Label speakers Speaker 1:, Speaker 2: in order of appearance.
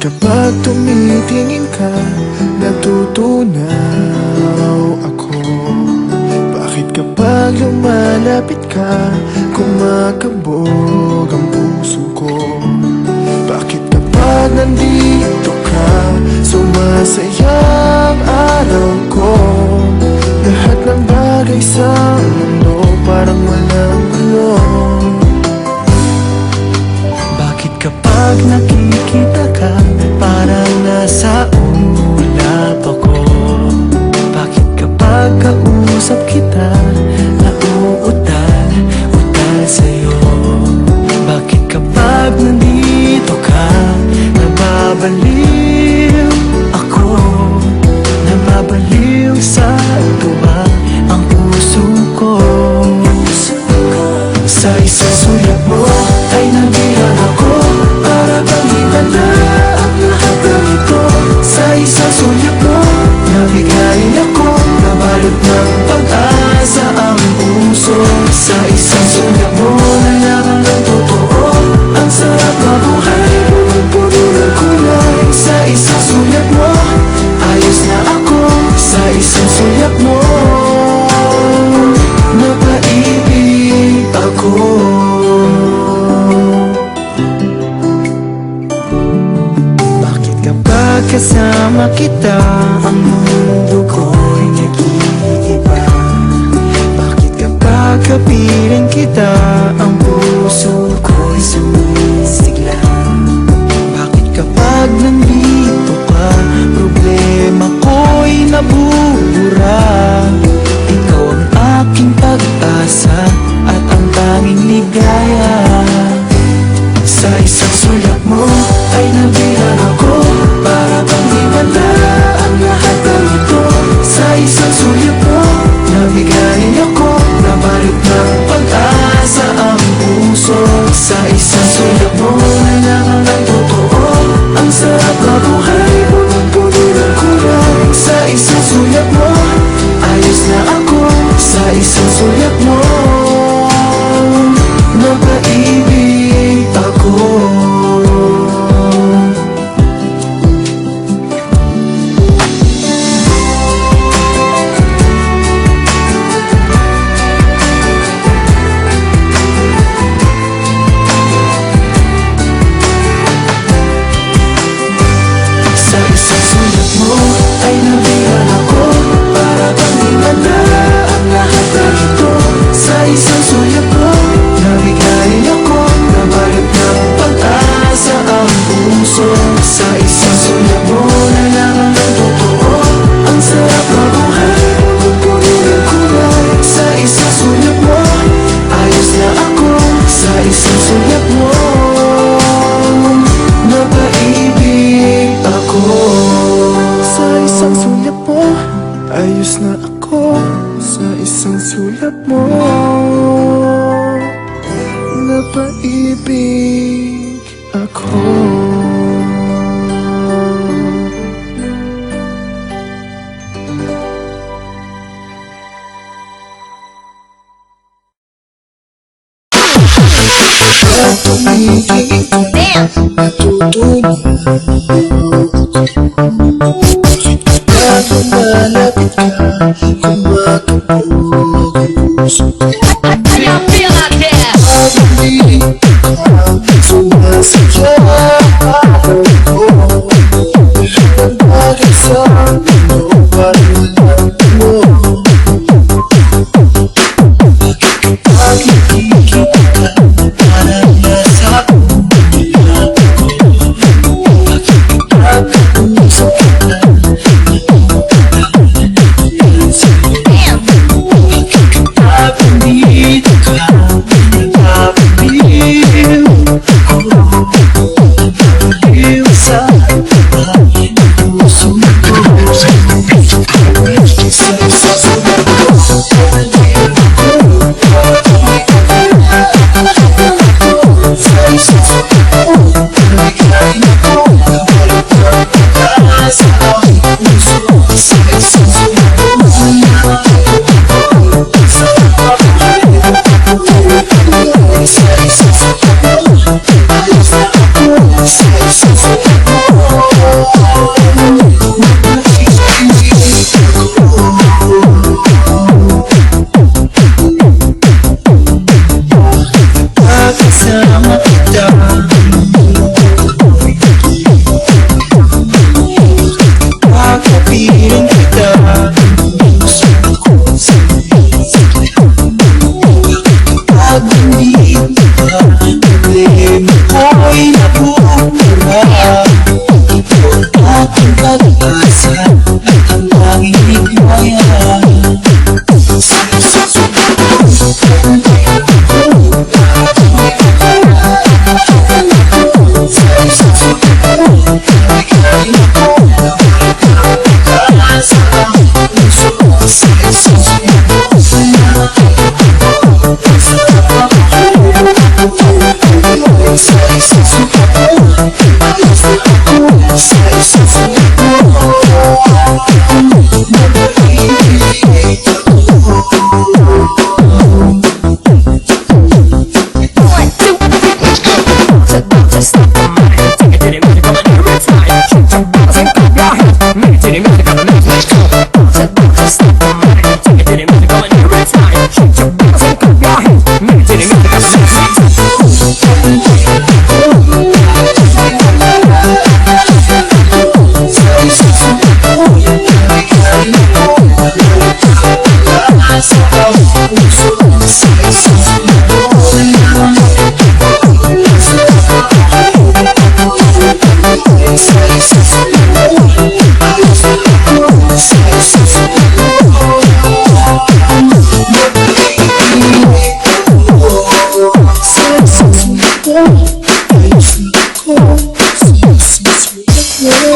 Speaker 1: Kapag tumitingin ka, natutunaw ako. Bakit kapag lumalapit ka, kumakabog ang puso ko? Bakit kapag nandito ka, sumasaya ang araw ko? Lahat ng bagay sa mundo parang walang gulo. Bakit kapag nakikita ka, parang nasa ulap ako? Bakit kapag kausap kita, nauutal sa'yo? Bakit kapag nandito ka, nababaliw ako? Nababaliw sa tuwa ang puso ko. Sa isang sulat mo ay nabihan ako, para bang himala ang lahat ng ito. Sa isang sulat mo, nabigayin ako, nabalot ng pag-asa ang puso. Sa isang sulat mo, nalaman ng totoo, ang sarap mabuhay, punong-puno ng kulay. Sa isang sulat mo, ayos na ako. Sa isang sulat mo, napaibig ako. Bakit kapag kasama kita, ang mundo ko'y nag-iiba? Bakit kapag kapiling kita, ang puso ko'y sumisigla? Bakit kapag nandito ka, problema ko'y nabubura? Ikaw ang aking pag-asa at ang tanging ligaya. Sa isang sulat mo ay nabihan ako, para bang himala ang lahat ng ito. Sa isang sulat mo, nabigayin ako, nabalot ng pag-asa ang puso. Sa isang sulat mo, nalaman ng totoo, ang sarap mabuhay, punong-puno ng kulay. Sa isang sulat mo, ayos na ako. Sa isang sulat mo, napaibig ako. Sa isang sulat mo ay nabihan ako, para bang himala ang lahat ng ito. Sa isang sulat mo, nabigayin ako, nabalot ng pag-asa ang puso. Sa isang sulat mo, nalaman ng totoo, ang sarap mabuhay, punong-puno ng kulay. Sa isang sulat mo, ayos na ako. Sa isang sulat mo, napaibig ako. Sa isang sulat mo, ayos na ako. Sa isang sulat mo, napaibig ako.
Speaker 2: Dance!
Speaker 1: Kapag lumalapit ka, kumakabog ang puso ko.
Speaker 2: How y'all feel out there?
Speaker 1: Sumasaya araw ko, ang bagay sa mundo parang walang gulo. Bakit kapag nakikita ka, parang nasa ulap ako? Bakit Aking kalikasan at ang tanging hikmaya. Sa'yo susuportahan, sa'yo susuportahan, bigay ako ng kalikasan. Puso ko sa'yo susuportahan, sa'yo susuportahan, sa'yo
Speaker 3: Yeah.